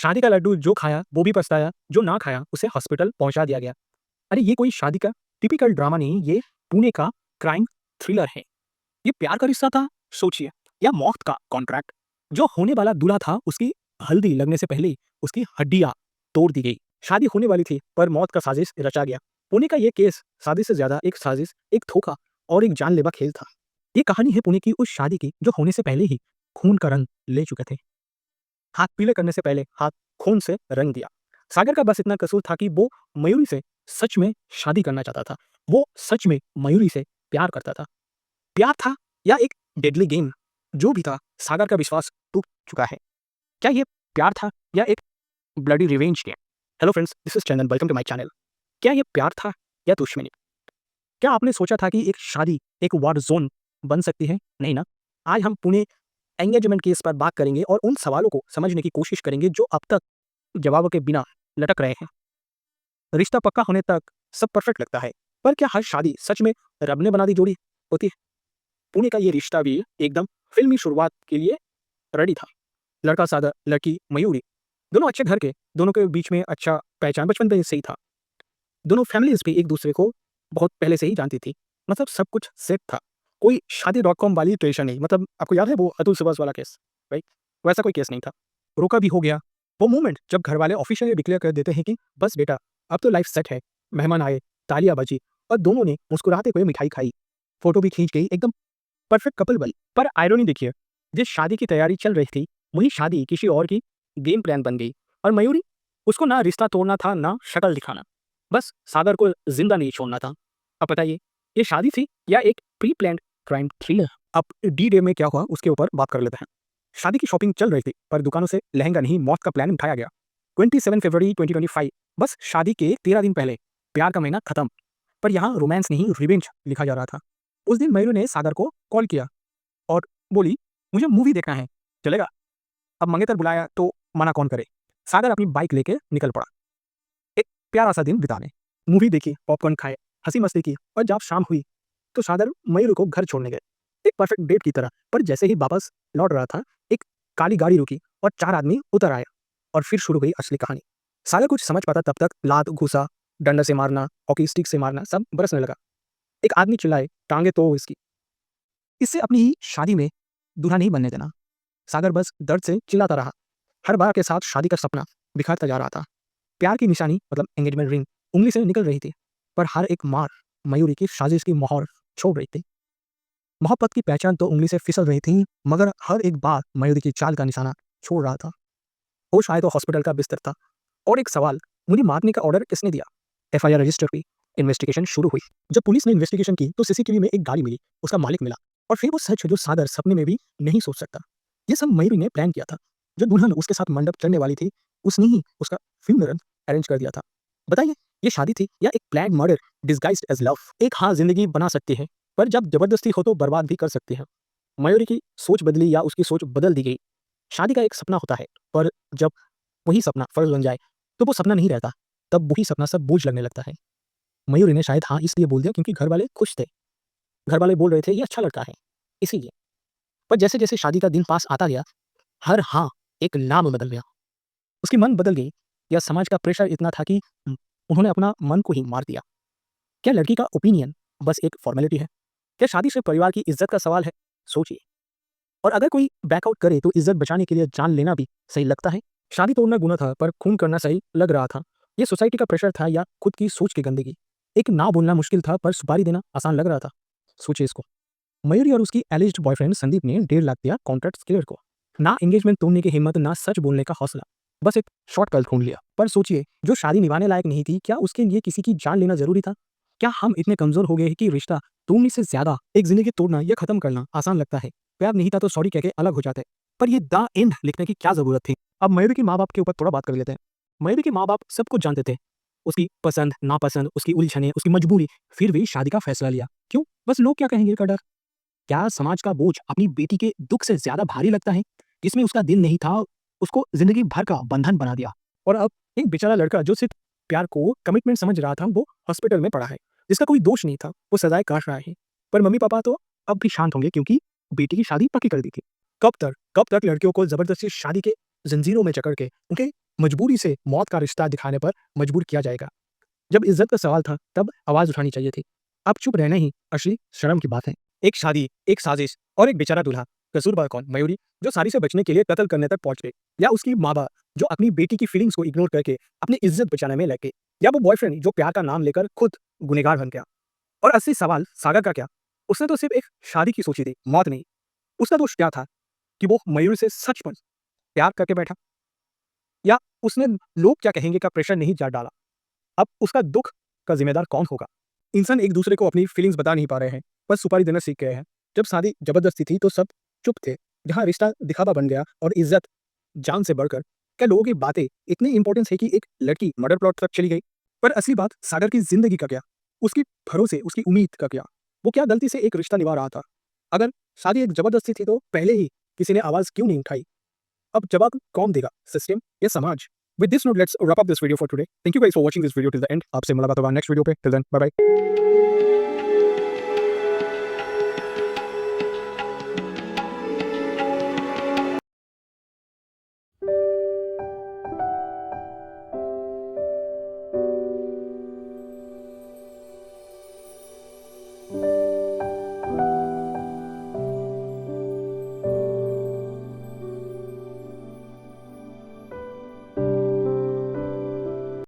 शादी का लड्डू जो खाया वो भी पछताया, जो ना खाया उसे हॉस्पिटल पहुंचा दिया गया। अरे ये कोई शादी का टिपिकल ड्रामा नहीं, ये पुणे का क्राइम थ्रिलर है। ये प्यार का रिश्ता था, सोचिए, या मौत का कॉन्ट्रैक्ट। जो होने वाला दूल्हा था उसकी हल्दी लगने से पहले ही उसकी हड्डियां तोड़ दी गई। शादी होने वाली थी पर मौत का साजिश रचा गया। पुणे का ये केस साजिश से ज्यादा एक साजिश, एक धोखा और एक जानलेवा खेल था। ये कहानी है पुणे की उस शादी की जो होने से पहले ही खून का रंग ले चुके थे। हाथ पीले करने से पहले हाथ खून से रंग दिया। सागर का बस इतना कसूर था कि वो मयूरी से सच में शादी करना चाहता था। वो सच में मयूरी से प्यार करता था। प्यार था या एक डेडली गेम, जो भी था, सागर का विश्वास टूट चुका है। क्या ये प्यार था या एक bloody revenge game? Hello friends, this is Chandan, welcome to my channel. क्या ये प्यार था या दुश्मनी? क्या आपने सोचा था कि एक शादी एक वॉर जोन बन सकती है? नहीं ना। आज हम पुणे एंगेजमेंट केस पर बात करेंगे और उन सवालों को समझने की कोशिश करेंगे जो अब तक जवाबों के बिना लटक रहे हैं। रिश्ता पक्का होने तक सब परफेक्ट लगता है, पर क्या हर शादी सच में रब ने बना दी जोड़ी होती है? पुणे का ये रिश्ता भी एकदम फिल्मी शुरुआत के लिए रेडी था। लड़का सादा, लड़की मयूरी, दोनों अच्छे घर के, दोनों के बीच में अच्छा पहचान बचपन से ही था। दोनों फैमिलीज भी एक दूसरे को बहुत पहले से ही जानती थी। मतलब सब कुछ सेट था। कोई शादी.com वाली टेंशन नहीं। मतलब आपको याद है वो अतुल सुभाष वाला केस, राइट? वैसा कोई केस नहीं था। रोका भी हो गया। वो मोमेंट जब घर वाले ऑफिशियली डिक्लेयर कर देते हैं कि बस बेटा अब तो लाइफ सेट है। मेहमान आए, तालियां बजी और दोनों ने मुस्कुराते हुए मिठाई खाई। फोटो भी खींच गई, एकदम परफेक्ट कपल बन। पर आयरनी देखिए, जिस शादी की तैयारी चल रही थी वही शादी किसी और की गेम प्लान बन गई। और मयूरी, उसको ना रिश्ता तोड़ना था ना शक्ल दिखाना, बस सागर को जिंदा नहीं छोड़ना था। अब बताइए, ये शादी थी या एक प्री प्लान्ड क्राइम थ्रिलर? अब डी डे में क्या हुआ उसके ऊपर बात कर लेते हैं। शादी की शॉपिंग चल रही थी पर दुकानों से लहंगा नहीं, मौत का प्लान उठाया गया। 27 फरवरी 2025, बस शादी के 13 दिन पहले। प्यार का महीना खत्म, पर यहाँ रोमांस नहीं रिवेंज लिखा जा रहा था। उस दिन मयूरी ने सागर को कॉल किया और बोली, मुझे मूवी देखना है, चलेगा? अब मंगेतर बुलाया तो मना कौन करे। सागर अपनी बाइक लेके निकल पड़ा एक प्यारा सा दिन बिताने। मूवी देखी, पॉपकॉर्न खाए, हंसी मस्ती की और जब शाम हुई तो सागर मयूरी को घर छोड़ने गए, एक परफेक्ट डेट की तरह। पर जैसे ही वापस लौट रहा था, एक काली गाड़ी रुकी और 4 आदमी उतर आए और फिर शुरू हुई असली कहानी। सागर कुछ समझ पाता तब तक लात, घूसा, डंडा से मारना, हॉकी स्टिक से मारना सब बरसने लगा। एक आदमी चिल्लाए, टांगे तो इसकी। इससे अपनी ही शादी में दूल्हा नहीं बनने देना। सागर बस दर्द से चिल्लाता रहा। हर बार के साथ शादी का सपना बिखरता जा रहा था। प्यार की निशानी मतलब एंगेजमेंट रिंग उंगली से निकल रही थी, पर हर एक मार मयूरी की साजिश की मोहर छोड़ रही थी। मोहब्बत की पहचान तो उंगली से फिसल रही थी, मगर हर एक बार मयूरी की चाल का निशाना छोड़ रहा था। होश आए तो हॉस्पिटल का बिस्तर था। और एक सवाल, मुझे मारने का ऑर्डर किसने दिया? एफआईआर रजिस्टर हुई, इन्वेस्टिगेशन शुरू हुई। जब पुलिस ने इन्वेस्टिगेशन की तो सीसीटीवी में एक गाड़ी मिली, उसका मालिक मिला। और फिर वो सच जो सागर सपने में भी नहीं सोच सकता। ये सब मयूरी ने प्लान किया था। जो दुल्हन उसके साथ मंडप चढ़ने वाली थी, उसने ही उसका फ्यूनरल अरेंज कर दिया था। बताइए, ये शादी थी या एक plan murder disguised as love? एक हाँ जिंदगी बना सकती है, पर जब जबरदस्ती हो तो बर्बाद भी कर सकती है। मयूरी की सोच बदली या उसकी सोच बदल दी गई। शादी का एक सपना होता है, पर जब वही सपना फर्ज बन जाए तो वो सपना नहीं रहता। तब वही सपना सब बोझ लगने लगता है। मयूरी ने शायद हाँ इसलिए बोल दिया क्योंकि घर वाले खुश थे। घर वाले बोल रहे थे ये अच्छा लड़का है, इसीलिए। पर जैसे जैसे शादी का दिन पास आता गया, हर हाँ एक नाम बदल गया। उसकी मन बदल गई, या समाज का प्रेशर इतना था कि उन्होंने अपना मन को ही मार दिया। क्या लड़की का ओपिनियन बस एक फॉर्मेलिटी है? क्या शादी सिर्फ परिवार की इज्जत का सवाल है? सोचिए। और अगर कोई बैकआउट करे तो इज्जत बचाने के लिए जान लेना भी सही लगता है? शादी तोड़ना गुनाह था पर खून करना सही लग रहा था। ये सोसाइटी का प्रेशर था या खुद की सोच की गंदगी? एक ना बोलना मुश्किल था पर सुपारी देना आसान लग रहा था। सोचिए इसको। मयूरी और उसकी एलिज्ड बॉयफ्रेंड संदीप ने 1.5 लाख दिया कॉन्ट्रैक्ट क्लियर को। ना एंगेजमेंट तोड़ने की हिम्मत, ना सच बोलने का हौसला, बस एक शॉर्टकट ढूंढ लिया। पर सोचिए, जो शादी निभाने लायक नहीं थी, क्या उसके लिए किसी की जान लेना जरूरी था? क्या हम इतने कमजोर हो गए हैं कि रिश्ता तोड़ने से ज्यादा एक जिंदगी तोड़ना या खत्म करना आसान लगता है? प्यार नहीं था तो सॉरी कह के अलग हो जाते, पर ये द एंड लिखने की क्या जरूरत थी? अब मयूरी के माँ बाप के ऊपर थोड़ा बात कर लेते हैं। मयूरी के माँ बाप सब कुछ जानते थे, उसकी पसंद नापसंद, उसकी उलझने, उसकी मजबूरी, फिर भी शादी का फैसला लिया। क्यों? बस लोग क्या कहेंगे का डर। क्या समाज का बोझ अपनी बेटी के दुख से ज्यादा भारी लगता है? जिसमें उसका दिल नहीं था, उसको जिंदगी भर का बंधन बना दिया। और अब एक बेचारा लड़का जो सिर्फ प्यार को कमिटमेंट समझ रहा था, वो हॉस्पिटल में पड़ा है, जिसका कोई दोष नहीं था, वो सजाएं काट रहा है। पर मम्मी पापा तो अब भी शांत होंगे क्योंकि बेटी की शादी पक्की कर दी थी। कब तक लड़कियों को जबरदस्ती शादी के जंजीरों में जकड़ के उनके मजबूरी से मौत का रिश्ता दिखाने पर मजबूर किया जाएगा। जब इज्जत का सवाल था तब आवाज उठानी चाहिए थी। अब चुप रहना ही असली शर्म की बात है। एक शादी, एक साजिश और एक बेचारा दूल्हा। कसूरवार कौन? मयूरी, जो सारी से बचने के लिए कत्ल करने तक पहुंच गई, या उसकी माँ बाप जो अपनी बेटी की फीलिंग्स को इग्नोर करके अपनी इज्जत बचाने में लगे, या वो बॉयफ्रेंड जो प्यार का नाम लेकर खुद गुनहगार बन गया। और असली सवाल सागर का क्या? उसने तो सिर्फ एक शादी की सोची थी, मौत नहीं। उसका दोष क्या था कि वो मयूरी से सचमुच प्यार करके बैठा, या उसने लोग क्या कहेंगे का प्रेशर नहीं जा डाला? अब उसका दुख का जिम्मेदार कौन होगा? इंसान एक दूसरे को अपनी फीलिंग्स बता नहीं पा रहे हैं, बस सुपारी देना सीख गए हैं। जब शादी जबरदस्ती थी तो सब चुप थे। जहाँ रिश्ता दिखावा बन गया और इज्जत जान से बढ़कर, क्या लोगों की बातें इतनी इंपॉर्टेंस है कि एक लड़की मर्डर प्लॉट तक चली गई? पर असली बात सागर की जिंदगी का क्या? उसकी भरोसे, उसकी उम्मीद का क्या? वो क्या गलती से एक रिश्ता निभा रहा था? अगर शादी एक जबरदस्ती थी तो पहले ही किसी ने आवाज क्यों नहीं उठाई? अब जवाब कौन देगा, सिस्टम या समाज? With this note, let's wrap up this video for today. Thank you guys for watching this video till the end. आपसे मुलाकात होगा नेक्स्ट वीडियो पे. Till then, bye bye.